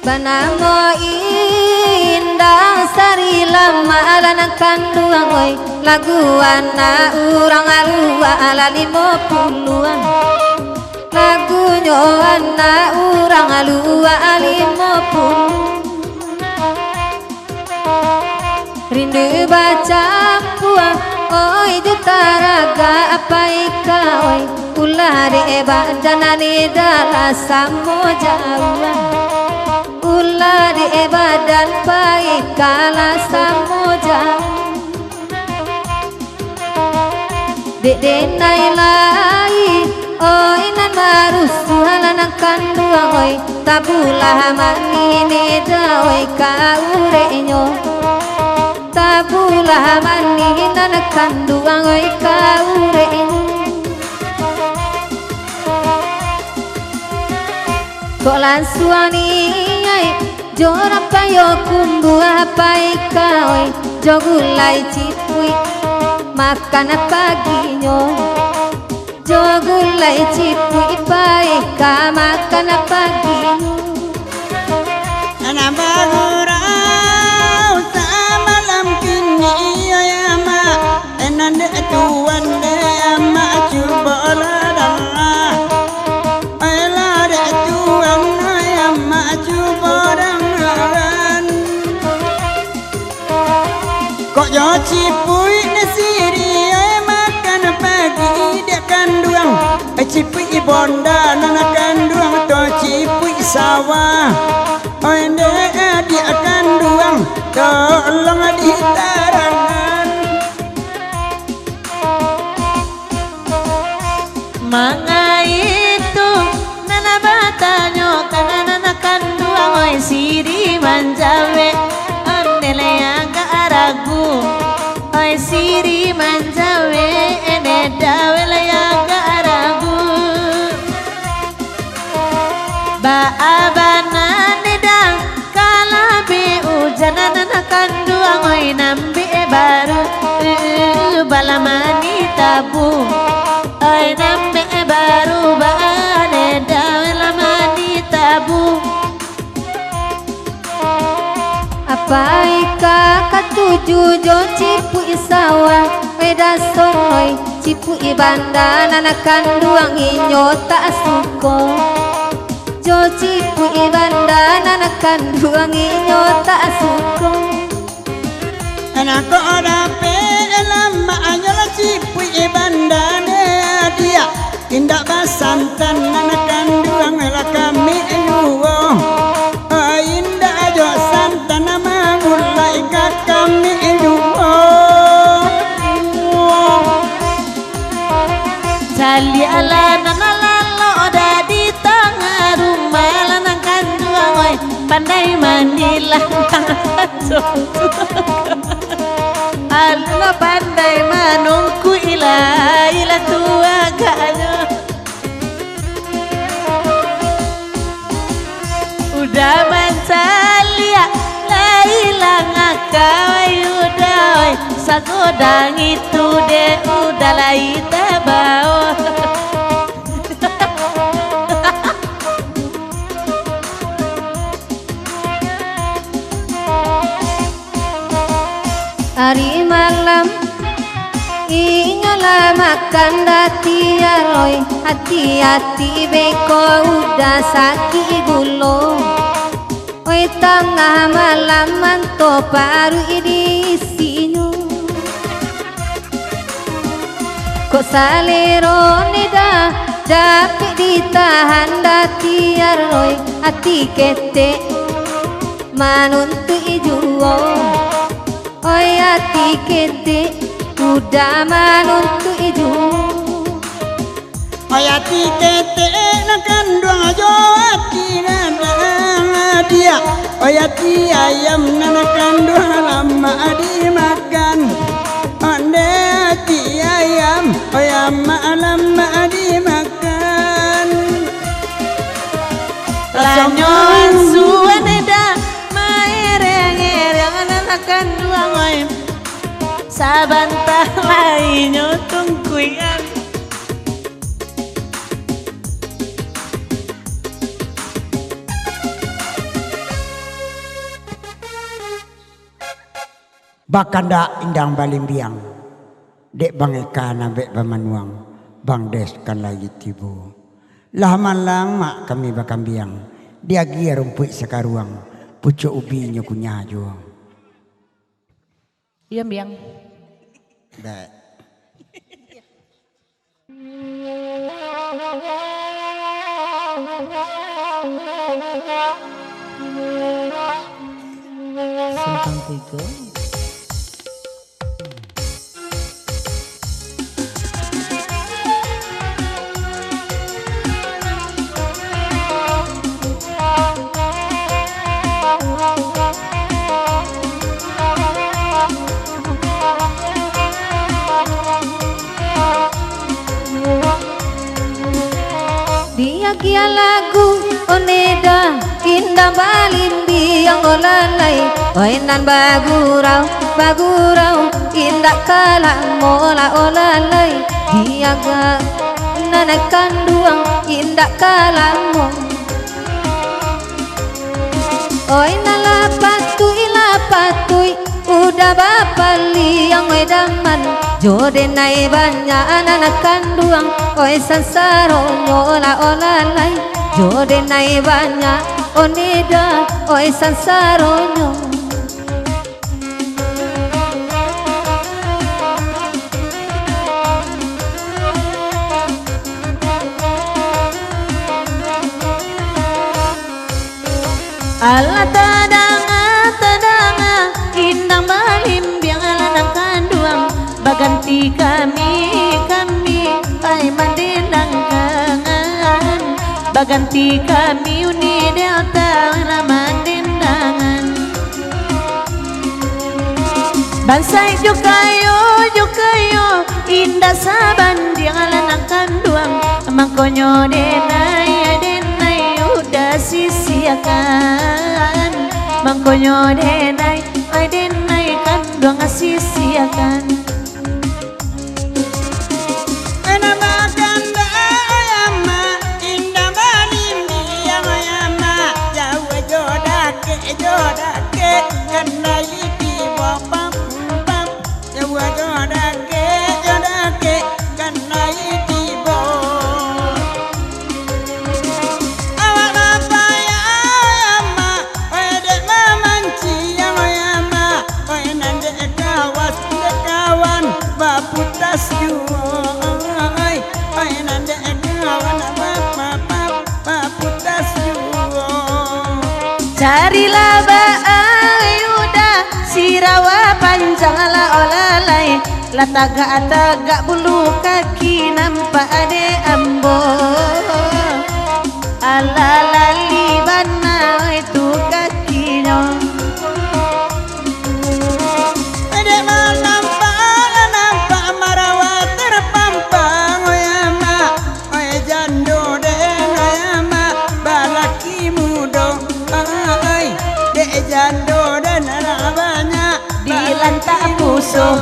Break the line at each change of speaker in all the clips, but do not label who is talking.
Banamo indah sari lama alanang kanduang oi lagu anak urang alua ala 50-an lagu nyo anak urang alua ala 50 rindu baca puang oi jutaraga apa ika oi ulah de badanane dalam samo jauhan ulah di badan baik kala samoja dede nailai oi nan marus halanan kanduang oi tabulah manine dawai kaurenyo tabulah manine nan kanduang oi kaurenyo kok lansuani jora payo kumbu apa ikawai jogulai cipui makan paginya jogulai cipui paika makan paginya
anak bagurau samalam kini ya ma enan de tuan de ama cuba ladang ela de tuan ya ma cuba kok yo cipui nesiri makan pagi dia kanduang cipui bonda nana kanduang to cipui sawah ende dia kanduang tolong ditarangan
manga itu nana batanyo kana nana kanduang oi siri manjawe ragu oi siri manjawe ene dawe layaga ragu ba abana nedang kala be ujanan kanduang oi nambe baru balamani tabu oi nambe baru ba ne dawe lamani tabu apa ika katuju jo cipui sawah beda soy cipui banda nana kanduang inyo tak suko jo cipui banda nana kanduang inyo tak suko
anak ko dape lama anyola cipui banda dia indak basantan nana kanduang la kami yuwo indak jo santan mulai kami
Jali ala nana lalo ada di tengah rumah lanang kanduang oi pandai manilah Allah pandai manungku ila tua gaknya udah mancalia hilang akawai udah sagodang itu deh udah lai tabao hari malam inyolah makan dati aroi hati-hati beko udah sakit gulo oi tengah malam manto baru ini isinya kok salero nida dapat ditahan dati aroi hati kete manuntu ijuo oi hati kete udah manuntu ijuo
oi hati kete nakan dua jo hati dia oyati ayam nanakan dua lama dimakan ande hati ayam oyam lama dimakan
lanyon suaneda maereng nanakan dua ngoy sabantah lainyo tungkuyan
bakanda indang balimbiang dek bang eka nabek bamanuang bang des kan lagi tibu lah malang mak kami bakambiang dia gia rumput sekaruang pucuk ubinya kunyajo
iya biang
dek
Simpang Tiga.
Dia kia lagu oneda indah balimbi yang olalai oinan bagurau bagurau indah kalang mola olalai dia ga nanak kanduang indah kalamo oinan lapatui udah bapali yang edaman jode nai banyak anak kanduang oi sansaro nyola olalai jode nai banyak oneda oi sansaro nyo
Allah tadanga indang balimbiang alanang kanduang baganti kami ay mandendang kangan baganti kami uni delta na mandendangan bansai jukayo indah sabandiang alanang kanduang mangkonyo denay udah sisiakan mangkonyo denay kanduang sisiakan carilah ayuda sirawa panjang ala olalai lataga bulu kaki nampak ade ambo ala lali bana itu kakinya
ade nampak marawat terpampang oyama oy jando den oyama balaki mudo jando dan banyak
di lantak musuh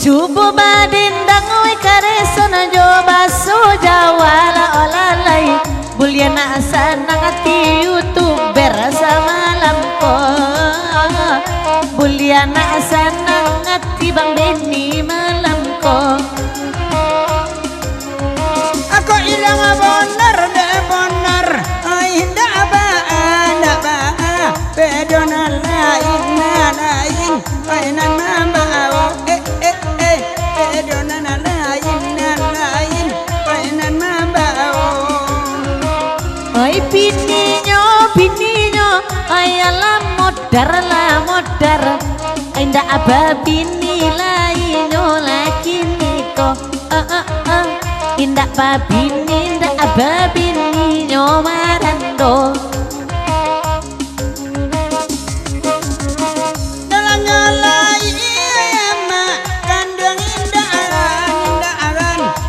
Cubu badindang oi karesona joba so jawala olalai buliana asana ngati youtuber samalam ko buliana asana ngati bang Denny malam ko
aku ilang bonar ay daba pedona lain ay nan mama pedona lain ay nan mama
ay pininyo ay alam modar ay nda aba bini lainyo laki niko indak babini ndak aba bini nyo marando
dalangnya lain kandang indahan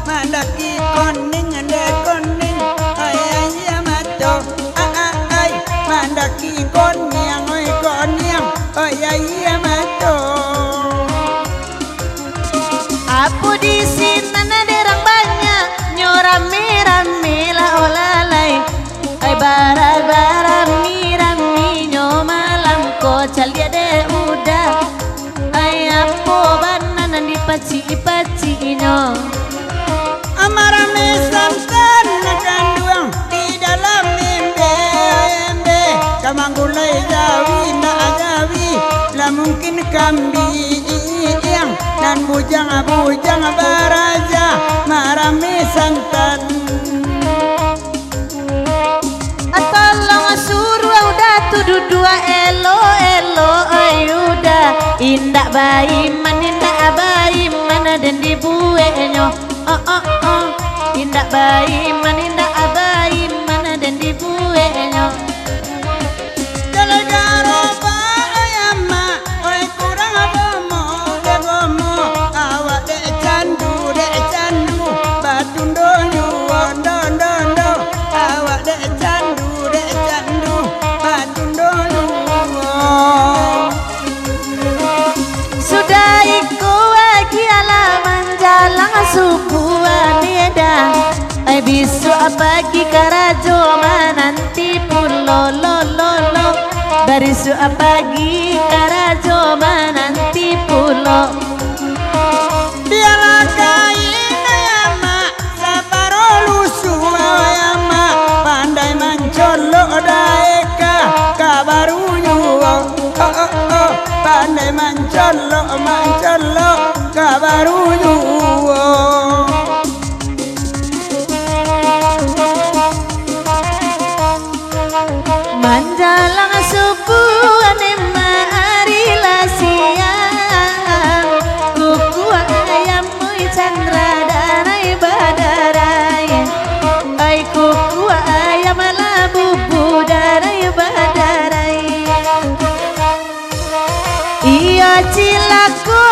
mandaki koning ay mato mandaki konyang ay mato
dia de udah ayam po bananan di paci-pacinya
Amarame santan nakanduang di dalam embe Kamanggulai jawi na agawi lah mungkin kambing dan bujang baraja marame santan
Atolong suruh udah tuduh dua elo ayuda indak bayi mana dan dibuenyo indak bayi mana dan dibuenyo
Galagaro ba ayama oi kurang bomo awak de candu batundo dondo awak de candu batundo
sudah iku lagi alaman jalan subuhan nieda ai bisu pagi karajo nanti pulo lo dari su pagi karajo nanti pulo
Dialah kain ayama saparo lusu ayama pandai mancolok daeka kabarunyu pandai mancolok kabarunyu
Manjalang subuhan hari siang kuku ayam mui chandra danai badarai ai kuku ayam labu danai badarai iya cilaku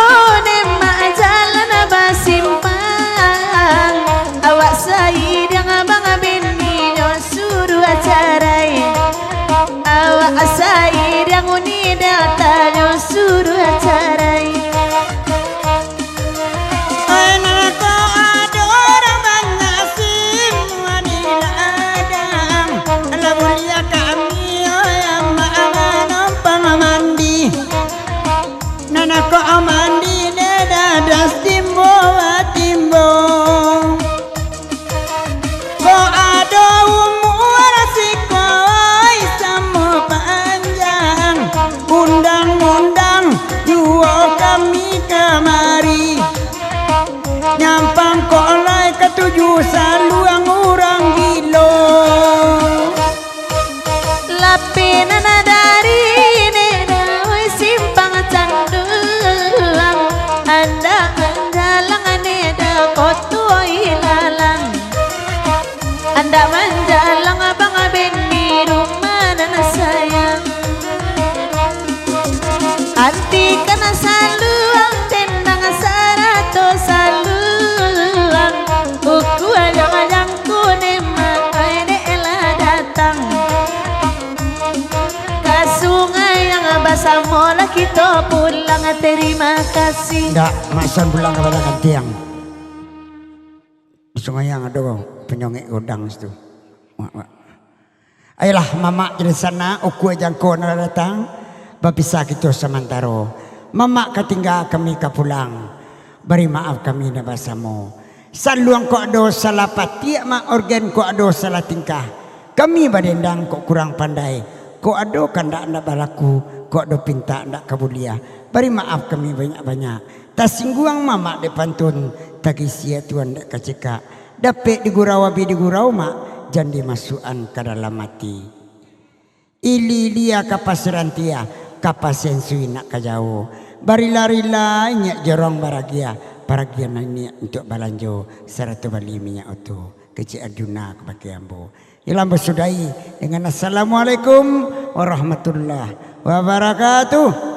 nema jalan basimpang awak sayidang abang bini suruh acarai awak asair yang uni datanya suruh acarai
Anakku ada orang banyak semua di ladang Alah mulia kami yang numpang mandi Nanakku mandi dadas timbo Kau ada umur sikoi sama panjang Undang-undang jual kami kemari Nyampang kolai ketujuh saluang orang gilo
lapinan dari nedawai simpang canduang anda menjalang neda kotu ilalang anda menjalang abang beni rumah dan sayang anti kena saluang tendang sarato saluang uku ajang kunema aine elah datang ke sungai yang basah mola kita pulang terima kasih
Enggak, maksan pulang kepada kantiang di sungai yang ada penyongek godang situ Ayolah mama dari sana uku ajang kona datang Bapisah kita semantaro Mama ketinggal kami ke pulang Beri maaf kami na basamu Saluang ko ado salah pati ma organ ko ado salah tingkah Kami badendang kok kurang pandai Ko ado kandak ndak balaku Ko ado pinta ndak kabulia Beri maaf kami banyak-banyak Tasingguang mama de pantun Tagisia tuan ndak kacika Dapet digurau abi digurau mak Jandi masukan ke dalam mati Ililia kapasirantia kapasensui nak kajau barila-rila nyak jorong baragia paragian ini untuk balanjo 100 bali minyak oto kecik aduna kebaki ambo ilam bersudai dengan assalamualaikum warahmatullahi wabarakatuh.